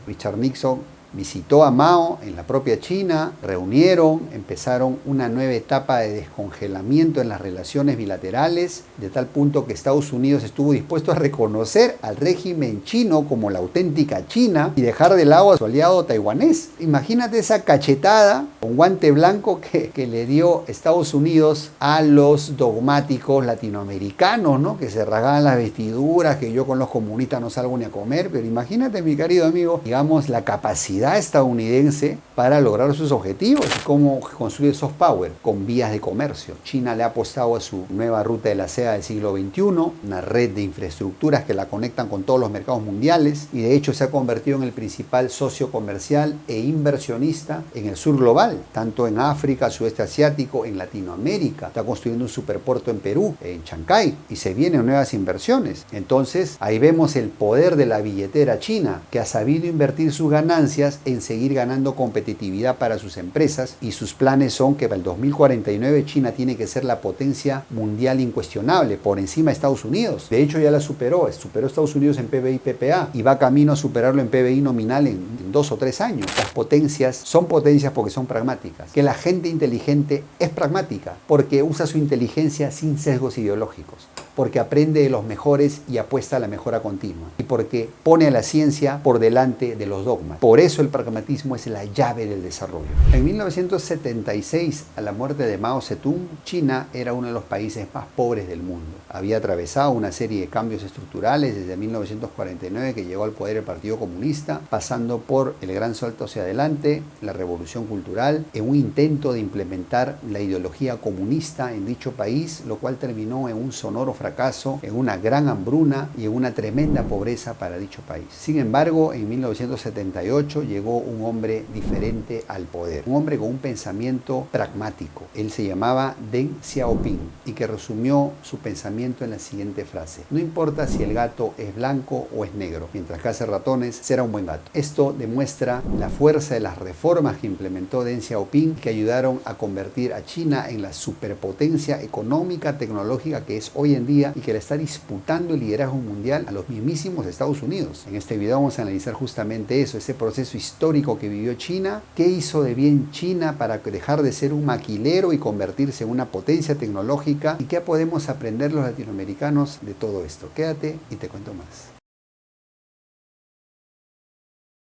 Richard Nixon visitó a Mao en la propia China, reunieron, empezaron una nueva etapa de descongelamiento en las relaciones bilaterales, de tal punto que Estados Unidos estuvo dispuesto a reconocer al régimen chino como la auténtica China y dejar de lado a su aliado taiwanés. Imagínate esa cachetada con guante blanco que le dio Estados Unidos a los dogmáticos latinoamericanos, ¿no? Que se rasgaban las vestiduras, que yo con los comunistas no salgo ni a comer, pero imagínate, mi querido amigo, digamos, la capacidad estadounidense para lograr sus objetivos. ¿Cómo construir soft power? Con vías de comercio. China le ha apostado a su nueva ruta de la seda del siglo XXI, una red de infraestructuras que la conectan con todos los mercados mundiales, y de hecho se ha convertido en el principal socio comercial e inversionista en el sur global, tanto en África, sudeste asiático, en Latinoamérica. Está construyendo un superpuerto en Perú, en Chancay, y se vienen nuevas inversiones. Entonces ahí vemos el poder de la billetera china, que ha sabido invertir sus ganancias en seguir ganando competitividad para sus empresas, y sus planes son que para el 2049 China tiene que ser la potencia mundial incuestionable, por encima de Estados Unidos. De hecho ya la superó Estados Unidos en PBI y PPA, y va camino a superarlo en PBI nominal en 2 o 3 años. Las potencias son potencias porque son pragmáticas. Que la gente inteligente es pragmática porque usa su inteligencia sin sesgos ideológicos, porque aprende de los mejores y apuesta a la mejora continua, y porque pone a la ciencia por delante de los dogmas. Por eso el pragmatismo es la llave del desarrollo. En 1976, a la muerte de Mao Zedong, China era uno de los países más pobres del mundo. Había atravesado una serie de cambios estructurales desde 1949, que llegó al poder el Partido Comunista, pasando por el gran salto hacia adelante, la revolución cultural, en un intento de implementar la ideología comunista en dicho país, lo cual terminó en un sonoro fracaso, en una gran hambruna y en una tremenda pobreza para dicho país. Sin embargo, en 1978 llegó un hombre diferente al poder, un hombre con un pensamiento pragmático. Él se llamaba Deng Xiaoping, y que resumió su pensamiento en la siguiente frase: no importa si el gato es blanco o es negro, mientras cace ratones será un buen gato. Esto demuestra la fuerza de las reformas que implementó Deng Xiaoping, que ayudaron a convertir a China en la superpotencia económica, tecnológica que es hoy en día, y que le está disputando el liderazgo mundial a los mismísimos Estados Unidos. En este video vamos a analizar justamente eso, ese proceso histórico que vivió China, qué hizo de bien China para dejar de ser un maquilero y convertirse en una potencia tecnológica, y qué podemos aprender los latinoamericanos de todo esto. Quédate y te cuento más.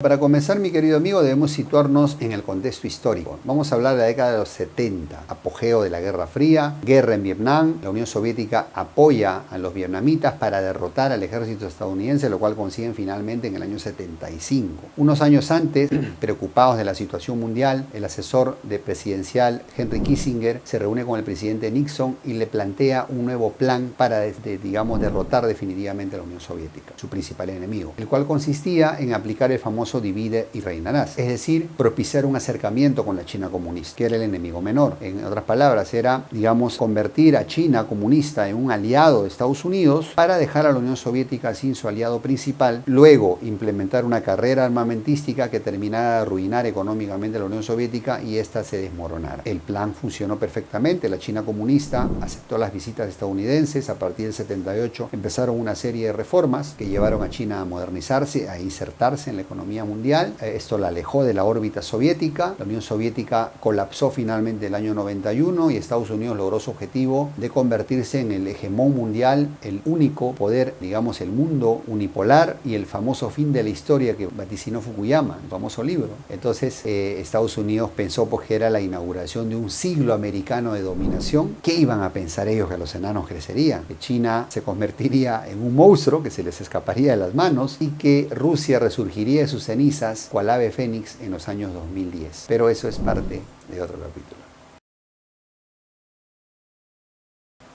Para comenzar, mi querido amigo, debemos situarnos en el contexto histórico. Vamos a hablar de la década de los 70, apogeo de la Guerra Fría, guerra en Vietnam. La Unión Soviética apoya a los vietnamitas para derrotar al ejército estadounidense, lo cual consiguen finalmente en el año 75. Unos años antes, preocupados de la situación mundial, el asesor presidencial Henry Kissinger se reúne con el presidente Nixon y le plantea un nuevo plan para, digamos, derrotar definitivamente a la Unión Soviética, su principal enemigo, el cual consistía en aplicar el famoso divide y reinarás, es decir, propiciar un acercamiento con la China comunista, que era el enemigo menor. En otras palabras, era, digamos, convertir a China comunista en un aliado de Estados Unidos para dejar a la Unión Soviética sin su aliado principal, luego implementar una carrera armamentística que terminara de arruinar económicamente a la Unión Soviética y ésta se desmoronara. El plan funcionó perfectamente. La China comunista aceptó las visitas estadounidenses. A partir del 78 empezaron una serie de reformas que llevaron a China a modernizarse, a insertarse en la economía mundial. Esto la alejó de la órbita soviética. La Unión Soviética colapsó finalmente en el año 91 y Estados Unidos logró su objetivo de convertirse en el hegemón mundial, el único poder, digamos, el mundo unipolar, y el famoso fin de la historia que vaticinó Fukuyama, el famoso libro. Entonces Estados Unidos pensó pues, que era la inauguración de un siglo americano de dominación. ¿Qué iban a pensar ellos? Que los enanos crecerían, que China se convertiría en un monstruo que se les escaparía de las manos y que Rusia resurgiría de sus cenizas cual ave fénix en los años 2010. Pero eso es parte de otro capítulo.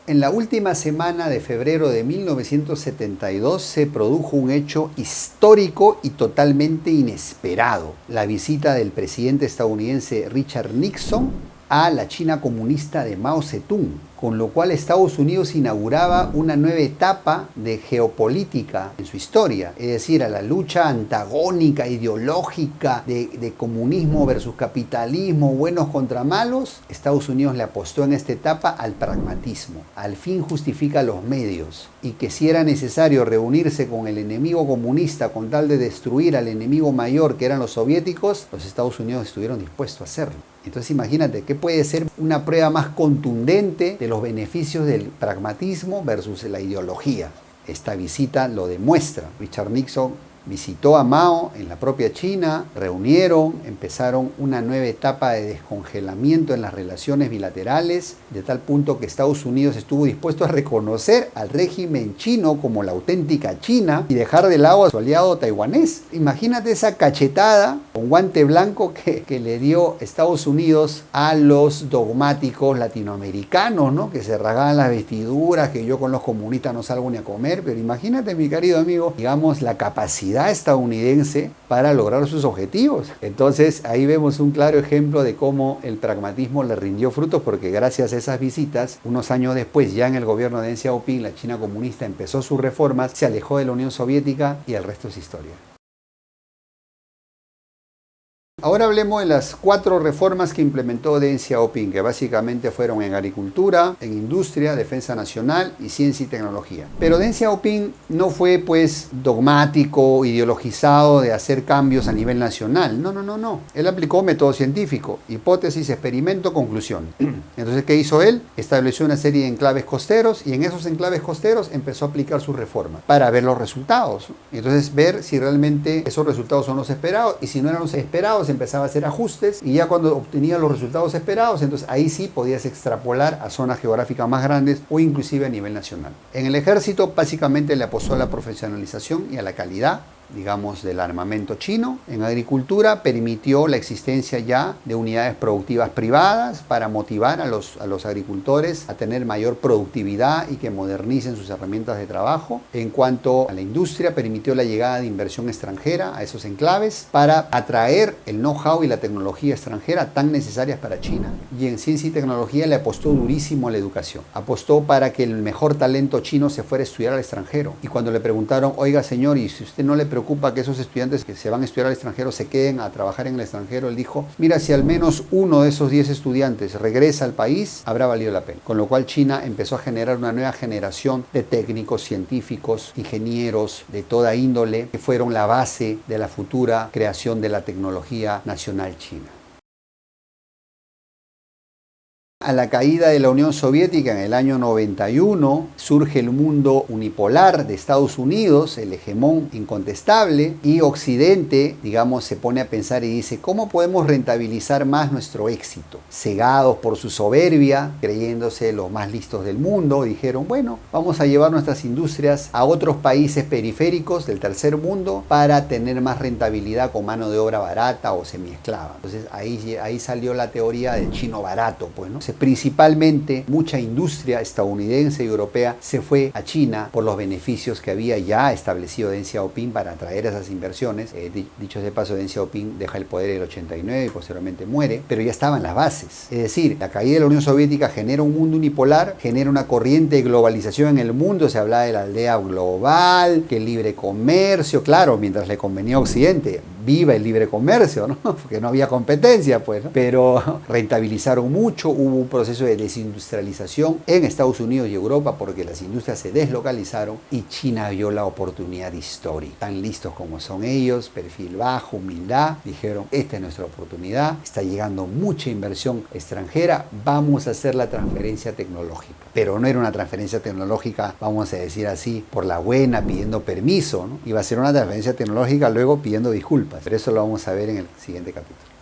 En la última semana de febrero de 1972 se produjo un hecho histórico y totalmente inesperado: la visita del presidente estadounidense Richard Nixon a la China comunista de Mao Zedong, con lo cual Estados Unidos inauguraba una nueva etapa de geopolítica en su historia, es decir, a la lucha antagónica, ideológica de comunismo versus capitalismo, buenos contra malos. Estados Unidos le apostó en esta etapa al pragmatismo. Al fin justifica los medios, y que si era necesario reunirse con el enemigo comunista con tal de destruir al enemigo mayor, que eran los soviéticos, los Estados Unidos estuvieron dispuestos a hacerlo. Entonces imagínate, ¿qué puede ser una prueba más contundente de los beneficios del pragmatismo versus la ideología? Esta visita lo demuestra. Richard Nixon visitó a Mao en la propia China, reunieron, empezaron una nueva etapa de descongelamiento en las relaciones bilaterales, de tal punto que Estados Unidos estuvo dispuesto a reconocer al régimen chino como la auténtica China y dejar de lado a su aliado taiwanés. Imagínate esa cachetada con guante blanco que le dio Estados Unidos a los dogmáticos latinoamericanos, ¿no? Que se rasgaban las vestiduras, que yo con los comunistas no salgo ni a comer, pero imagínate, mi querido amigo, digamos, la capacidad estadounidense para lograr sus objetivos. Entonces ahí vemos un claro ejemplo de cómo el pragmatismo le rindió frutos, porque gracias a esas visitas, unos años después, ya en el gobierno de Deng Xiaoping, la China comunista empezó sus reformas, se alejó de la Unión Soviética y el resto es historia. Ahora hablemos de las 4 reformas que implementó Deng Xiaoping, que básicamente fueron en agricultura, en industria, defensa nacional y ciencia y tecnología. Pero Deng Xiaoping no fue pues dogmático, ideologizado de hacer cambios a nivel nacional. No. Él aplicó método científico, hipótesis, experimento, conclusión. Entonces, ¿qué hizo él? Estableció una serie de enclaves costeros y en esos enclaves costeros empezó a aplicar sus reformas para ver los resultados. Entonces, ver si realmente esos resultados son los esperados, y si no eran los esperados, empezaba a hacer ajustes, y ya cuando obtenía los resultados esperados, entonces ahí sí podías extrapolar a zonas geográficas más grandes o inclusive a nivel nacional. En el ejército básicamente le apostó a la profesionalización y a la calidad, digamos, del armamento chino. En agricultura permitió la existencia ya de unidades productivas privadas para motivar a los agricultores a tener mayor productividad y que modernicen sus herramientas de trabajo. En cuanto a la industria, permitió la llegada de inversión extranjera a esos enclaves para atraer el know-how y la tecnología extranjera tan necesarias para China. Y en ciencia y tecnología le apostó durísimo a la educación. Apostó para que el mejor talento chino se fuera a estudiar al extranjero. Y cuando le preguntaron, oiga señor, ¿y si usted no le preocupa que esos estudiantes que se van a estudiar al extranjero se queden a trabajar en el extranjero? Él dijo, mira, si al menos uno de esos 10 estudiantes regresa al país, habrá valido la pena. Con lo cual China empezó a generar una nueva generación de técnicos, científicos, ingenieros de toda índole, que fueron la base de la futura creación de la tecnología nacional china. A la caída de la Unión Soviética en el año 91 surge el mundo unipolar de Estados Unidos, el hegemón incontestable, y Occidente, digamos, se pone a pensar y dice, ¿cómo podemos rentabilizar más nuestro éxito? Cegados por su soberbia, creyéndose los más listos del mundo, dijeron, bueno, vamos a llevar nuestras industrias a otros países periféricos del tercer mundo para tener más rentabilidad con mano de obra barata o semiesclava. Entonces ahí salió la teoría del chino barato, pues, ¿no? Principalmente mucha industria estadounidense y europea se fue a China por los beneficios que había ya establecido Deng Xiaoping para atraer esas inversiones. Dicho de paso, Deng Xiaoping deja el poder en el 89 y posteriormente muere, pero ya estaban las bases. Es decir, la caída de la Unión Soviética genera un mundo unipolar, genera una corriente de globalización en el mundo, se hablaba de la aldea global, que el libre comercio, claro, mientras le convenía a Occidente, viva el libre comercio, ¿no? Porque no había competencia, pues, ¿no? Pero rentabilizaron mucho, hubo un proceso de desindustrialización en Estados Unidos y Europa porque las industrias se deslocalizaron y China vio la oportunidad histórica. Tan listos como son ellos, perfil bajo, humildad, dijeron, esta es nuestra oportunidad, está llegando mucha inversión extranjera, vamos a hacer la transferencia tecnológica. Pero no era una transferencia tecnológica, vamos a decir así, por la buena, pidiendo permiso, ¿no? Iba a ser una transferencia tecnológica luego pidiendo disculpas. Pero eso lo vamos a ver en el siguiente capítulo.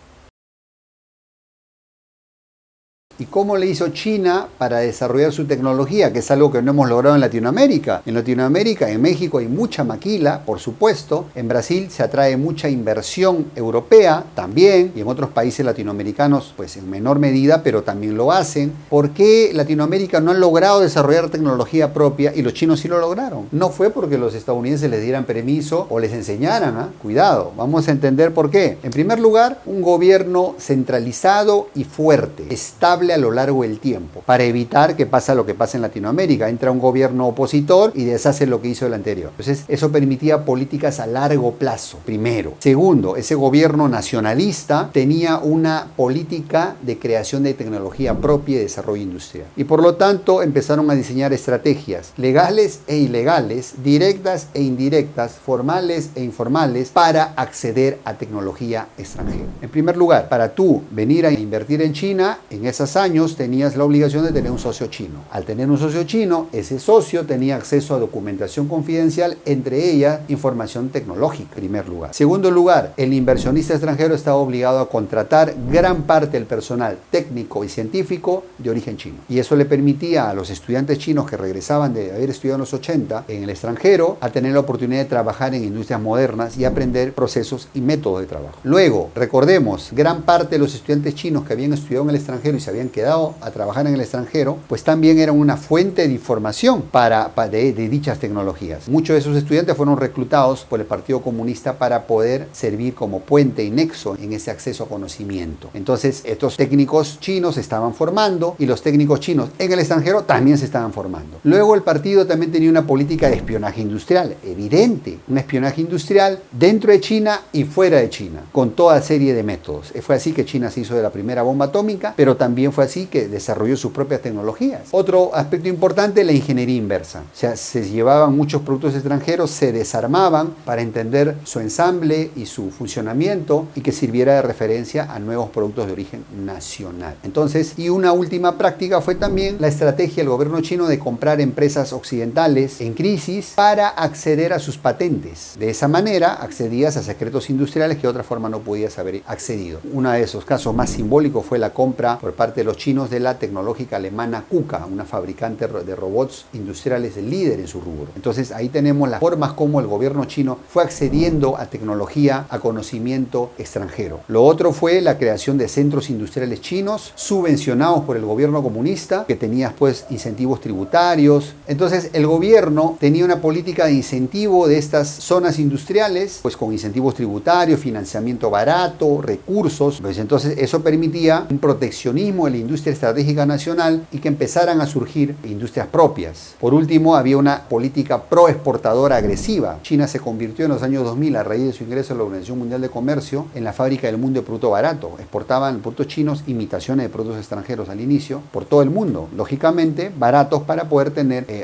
¿Y cómo le hizo China para desarrollar su tecnología? Que es algo que no hemos logrado en Latinoamérica. En Latinoamérica, en México hay mucha maquila, por supuesto. En Brasil se atrae mucha inversión europea también. Y en otros países latinoamericanos, pues en menor medida, pero también lo hacen. ¿Por qué Latinoamérica no ha logrado desarrollar tecnología propia y los chinos sí lo lograron? No fue porque los estadounidenses les dieran permiso o les enseñaran, ¿eh? Cuidado, vamos a entender por qué. En primer lugar, un gobierno centralizado y fuerte, estable estable a lo largo del tiempo, para evitar que pase lo que pasa en Latinoamérica. Entra un gobierno opositor y deshace lo que hizo el anterior. Entonces, eso permitía políticas a largo plazo, primero. Segundo, ese gobierno nacionalista tenía una política de creación de tecnología propia y desarrollo industrial. Y por lo tanto, empezaron a diseñar estrategias legales e ilegales, directas e indirectas, formales e informales, para acceder a tecnología extranjera. En primer lugar, para tú venir a invertir en China, en esos años tenías la obligación de tener un socio chino. Al tener un socio chino, ese socio tenía acceso a documentación confidencial, entre ellas información tecnológica, en primer lugar. Segundo lugar, el inversionista extranjero estaba obligado a contratar gran parte del personal técnico y científico de origen chino. Y eso le permitía a los estudiantes chinos que regresaban de haber estudiado en los 80 en el extranjero a tener la oportunidad de trabajar en industrias modernas y aprender procesos y métodos de trabajo. Luego, recordemos, gran parte de los estudiantes chinos que habían estudiado en el extranjero y se habían quedado a trabajar en el extranjero, pues también eran una fuente de información de dichas tecnologías. Muchos de esos estudiantes fueron reclutados por el Partido Comunista para poder servir como puente y nexo en ese acceso a conocimiento. Entonces, estos técnicos chinos se estaban formando y los técnicos chinos en el extranjero también se estaban formando. Luego, el partido también tenía una política de espionaje industrial, evidente, un espionaje industrial dentro de China y fuera de China, con toda serie de métodos. Fue así que China se hizo de la primera bomba atómica, pero también fue así que desarrolló sus propias tecnologías. Otro aspecto importante, la ingeniería inversa. O sea, se llevaban muchos productos extranjeros, se desarmaban para entender su ensamble y su funcionamiento y que sirviera de referencia a nuevos productos de origen nacional. Entonces, y una última práctica fue también la estrategia del gobierno chino de comprar empresas occidentales en crisis para acceder a sus patentes. De esa manera accedías a secretos industriales que de otra forma no podías haber accedido. Uno de esos casos más simbólicos fue la compra por parte de los chinos de la tecnológica alemana KUKA, una fabricante de robots industriales líder en su rubro. Entonces ahí tenemos las formas como el gobierno chino fue accediendo a tecnología, a conocimiento extranjero. Lo otro fue la creación de centros industriales chinos subvencionados por el gobierno comunista, que tenía pues incentivos tributarios. Entonces el gobierno tenía una política de incentivo de estas zonas industriales, pues con incentivos tributarios, financiamiento barato, recursos. Pues entonces eso permitía un proteccionismo de la industria estratégica nacional y que empezaran a surgir industrias propias. Por último, había una política pro-exportadora agresiva. China se convirtió en los años 2000, a raíz de su ingreso a la Organización Mundial de Comercio, en la fábrica del mundo de producto barato. Exportaban productos chinos, imitaciones de productos extranjeros al inicio, por todo el mundo. Lógicamente, baratos para poder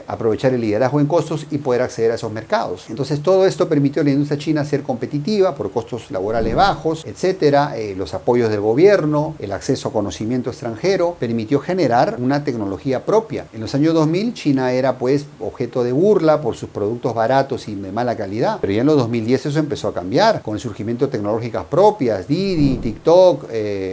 aprovechar el liderazgo en costos y poder acceder a esos mercados. Entonces, todo esto permitió a la industria china ser competitiva por costos laborales bajos, etcétera. Los apoyos del gobierno, el acceso a conocimiento extranjero, permitió generar una tecnología propia. En los años 2000, China era pues objeto de burla por sus productos baratos y de mala calidad. Pero ya en los 2010 eso empezó a cambiar, con el surgimiento de tecnológicas propias, Didi, TikTok,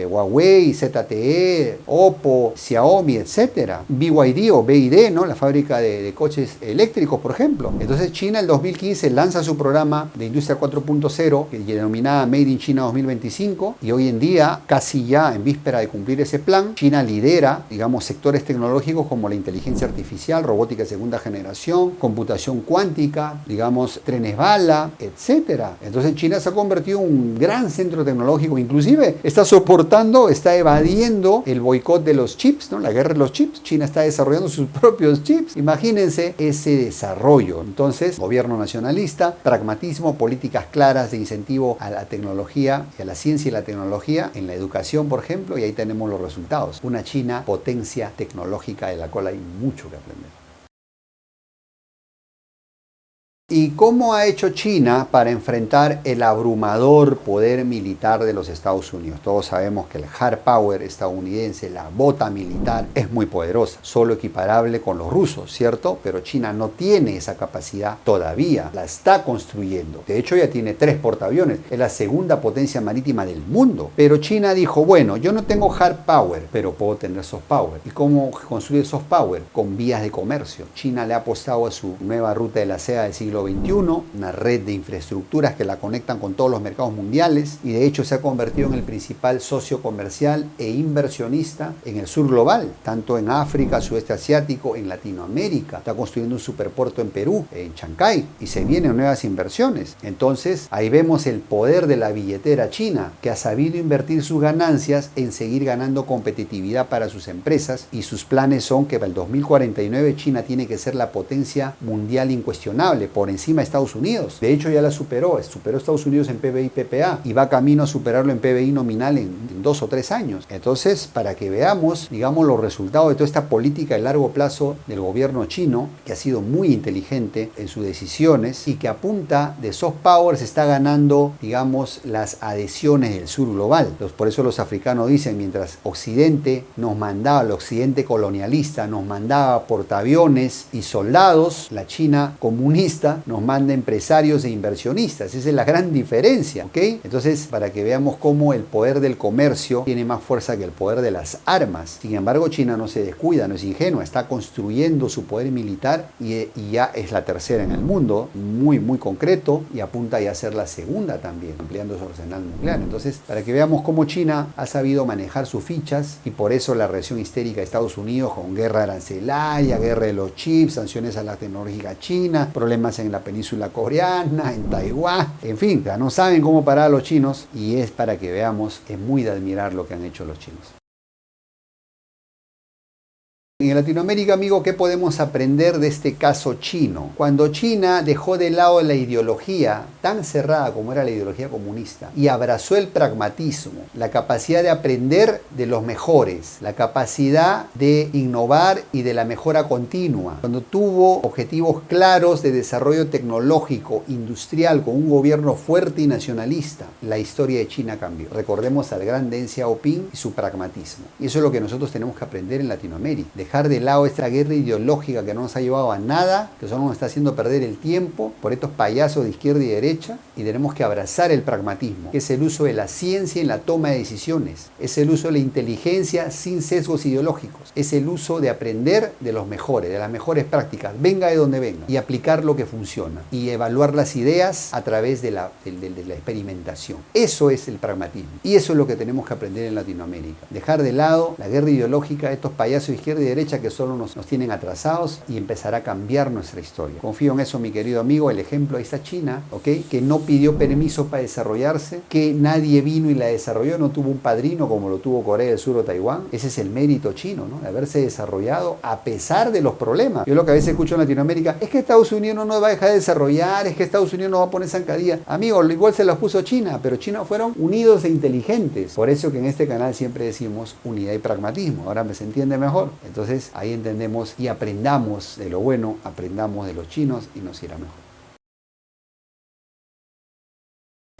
Huawei, ZTE, Oppo, Xiaomi, etcétera. BYD o BYD, ¿no? La fábrica de coches eléctricos, por ejemplo. Entonces China en 2015 lanza su programa de Industria 4.0, que denominada Made in China 2025, y hoy en día, casi ya en víspera de cumplir ese plan, China lidera, digamos, sectores tecnológicos como la inteligencia artificial, robótica de segunda generación, computación cuántica, digamos, trenes bala, etcétera. Entonces China se ha convertido en un gran centro tecnológico, inclusive está evadiendo el boicot de los chips, ¿no? La guerra de los chips. China está desarrollando sus propios chips. Imagínense ese desarrollo. Entonces, gobierno nacionalista, pragmatismo, políticas claras de incentivo a la tecnología y a la ciencia y la tecnología en la educación, por ejemplo, y ahí tenemos los resultados. Una China potencia tecnológica de la cual hay mucho que aprender. ¿Y cómo ha hecho China para enfrentar el abrumador poder militar de los Estados Unidos? Todos sabemos que el hard power estadounidense, la bota militar, es muy poderosa, solo equiparable con los rusos, ¿cierto? Pero China no tiene esa capacidad todavía, la está construyendo. De hecho, ya tiene 3 portaaviones, es la segunda potencia marítima del mundo. Pero China dijo, bueno, yo no tengo hard power, pero puedo tener soft power. ¿Y cómo construir soft power? Con vías de comercio. China le ha apostado a su nueva ruta de la seda del siglo XXI, una red de infraestructuras que la conectan con todos los mercados mundiales y de hecho se ha convertido en el principal socio comercial e inversionista en el sur global, tanto en África, sudeste asiático, en Latinoamérica. Está construyendo un superpuerto en Perú, en Chancay, y se vienen nuevas inversiones. Entonces, ahí vemos el poder de la billetera china, que ha sabido invertir sus ganancias en seguir ganando competitividad para sus empresas, y sus planes son que para el 2049 China tiene que ser la potencia mundial incuestionable, por encima de Estados Unidos. De hecho, ya la superó a Estados Unidos en PBI PPA y va camino a superarlo en PBI nominal en 2 o 3 años. Entonces, para que veamos, digamos, los resultados de toda esta política de largo plazo del gobierno chino, que ha sido muy inteligente en sus decisiones y que a punta de soft power se está ganando, digamos, las adhesiones del sur global. Por eso los africanos dicen, mientras Occidente nos mandaba, el Occidente colonialista nos mandaba portaaviones y soldados, la China comunista nos manda empresarios e inversionistas. Esa es la gran diferencia, ¿ok? Entonces, para que veamos cómo el poder del comercio tiene más fuerza que el poder de las armas. Sin embargo, China no se descuida, no es ingenua, está construyendo su poder militar y ya es la tercera en el mundo, muy concreto, y apunta ya a ser la segunda también, ampliando su arsenal nuclear. Entonces, para que veamos cómo China ha sabido manejar sus fichas, y por eso la reacción histérica de Estados Unidos con guerra arancelaria, guerra de los chips, sanciones a la tecnológica china, problemas en la península coreana, en Taiwán, en fin, ya no saben cómo parar a los chinos, y es para que veamos, es muy de admirar lo que han hecho los chinos. En Latinoamérica, amigo, ¿qué podemos aprender de este caso chino? Cuando China dejó de lado la ideología tan cerrada como era la ideología comunista y abrazó el pragmatismo, la capacidad de aprender de los mejores, la capacidad de innovar y de la mejora continua, cuando tuvo objetivos claros de desarrollo tecnológico, industrial, con un gobierno fuerte y nacionalista, la historia de China cambió. Recordemos al gran Deng Xiaoping y su pragmatismo. Y eso es lo que nosotros tenemos que aprender en Latinoamérica. Dejar de lado esta guerra ideológica que no nos ha llevado a nada, que solo nos está haciendo perder el tiempo por estos payasos de izquierda y derecha, y tenemos que abrazar el pragmatismo, que es el uso de la ciencia en la toma de decisiones, es el uso de la inteligencia sin sesgos ideológicos, es el uso de aprender de los mejores, de las mejores prácticas, venga de donde venga, y aplicar lo que funciona, y evaluar las ideas a través de la experimentación. Eso es el pragmatismo, y eso es lo que tenemos que aprender en Latinoamérica. Dejar de lado la guerra ideológica de estos payasos de izquierda y derecha que solo nos tienen atrasados, y empezará a cambiar nuestra historia. Confío en eso, mi querido amigo. El ejemplo ahí está China, ¿ok? Que no pidió permiso para desarrollarse, que nadie vino y la desarrolló, no tuvo un padrino como lo tuvo Corea del Sur o Taiwán. Ese es el mérito chino, ¿no? De haberse desarrollado a pesar de los problemas. Yo lo que a veces escucho en Latinoamérica es que Estados Unidos no nos va a dejar de desarrollar, es que Estados Unidos no va a poner zancadilla. Amigo, igual se las puso China, pero China fueron unidos e inteligentes. Por eso que en este canal siempre decimos unidad y pragmatismo. Ahora me se entiende mejor. Entonces ahí entendemos y aprendamos de lo bueno, aprendamos de los chinos y nos irá mejor.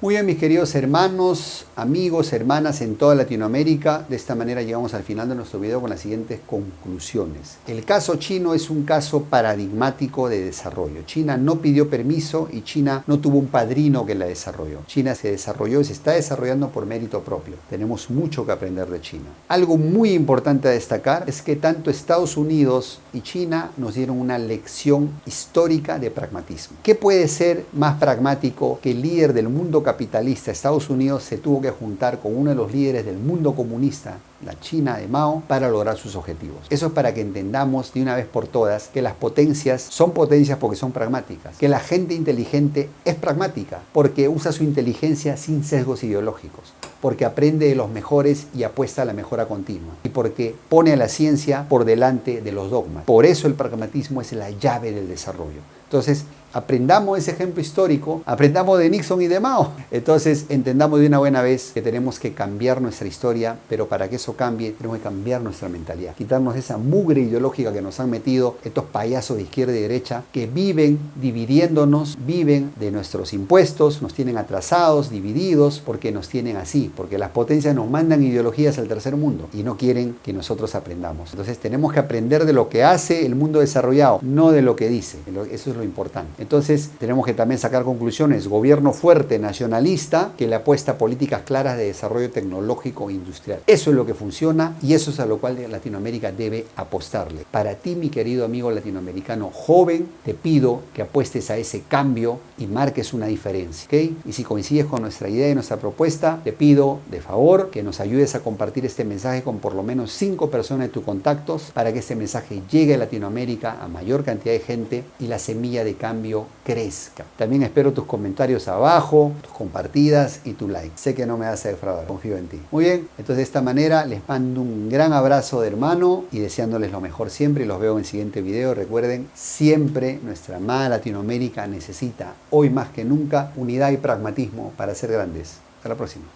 Muy bien, mis queridos hermanos, amigos, hermanas en toda Latinoamérica, de esta manera llegamos al final de nuestro video con las siguientes conclusiones. El caso chino es un caso paradigmático de desarrollo. China no pidió permiso y China no tuvo un padrino que la desarrolló. China se desarrolló y se está desarrollando por mérito propio. Tenemos mucho que aprender de China. Algo muy importante a destacar es que tanto Estados Unidos y China nos dieron una lección histórica de pragmatismo. ¿Qué puede ser más pragmático que el líder del mundo capitalista, Estados Unidos, se tuvo que juntar con uno de los líderes del mundo comunista, la China de Mao, para lograr sus objetivos? Eso es para que entendamos de una vez por todas que las potencias son potencias porque son pragmáticas, que la gente inteligente es pragmática porque usa su inteligencia sin sesgos ideológicos, porque aprende de los mejores y apuesta a la mejora continua, y porque pone a la ciencia por delante de los dogmas. Por eso el pragmatismo es la llave del desarrollo. Entonces, aprendamos ese ejemplo histórico, aprendamos de Nixon y de Mao. Entonces, entendamos de una buena vez que tenemos que cambiar nuestra historia, pero para que eso cambie, tenemos que cambiar nuestra mentalidad, quitarnos esa mugre ideológica que nos han metido estos payasos de izquierda y derecha, que viven dividiéndonos, viven de nuestros impuestos, nos tienen atrasados, divididos, porque nos tienen así, porque las potencias nos mandan ideologías al tercer mundo y no quieren que nosotros aprendamos. Entonces, tenemos que aprender de lo que hace el mundo desarrollado, no de lo que dice. Eso es lo importante. Entonces tenemos que también sacar conclusiones. Gobierno fuerte, nacionalista, que le apuesta a políticas claras de desarrollo tecnológico e industrial. Eso es lo que funciona y eso es a lo cual Latinoamérica debe apostarle. Para ti, mi querido amigo latinoamericano joven, te pido que apuestes a ese cambio y marques una diferencia, ¿ok? Y si coincides con nuestra idea y nuestra propuesta, te pido de favor que nos ayudes a compartir este mensaje con por lo menos 5 personas de tus contactos para que este mensaje llegue a Latinoamérica a mayor cantidad de gente y la semilla de cambio crezca. También espero tus comentarios abajo, tus compartidas y tu like. Sé que no me vas a defraudar, confío en ti. Muy bien, entonces de esta manera les mando un gran abrazo de hermano y deseándoles lo mejor siempre y los veo en el siguiente video. Recuerden, siempre nuestra amada Latinoamérica necesita, hoy más que nunca, unidad y pragmatismo para ser grandes. Hasta la próxima.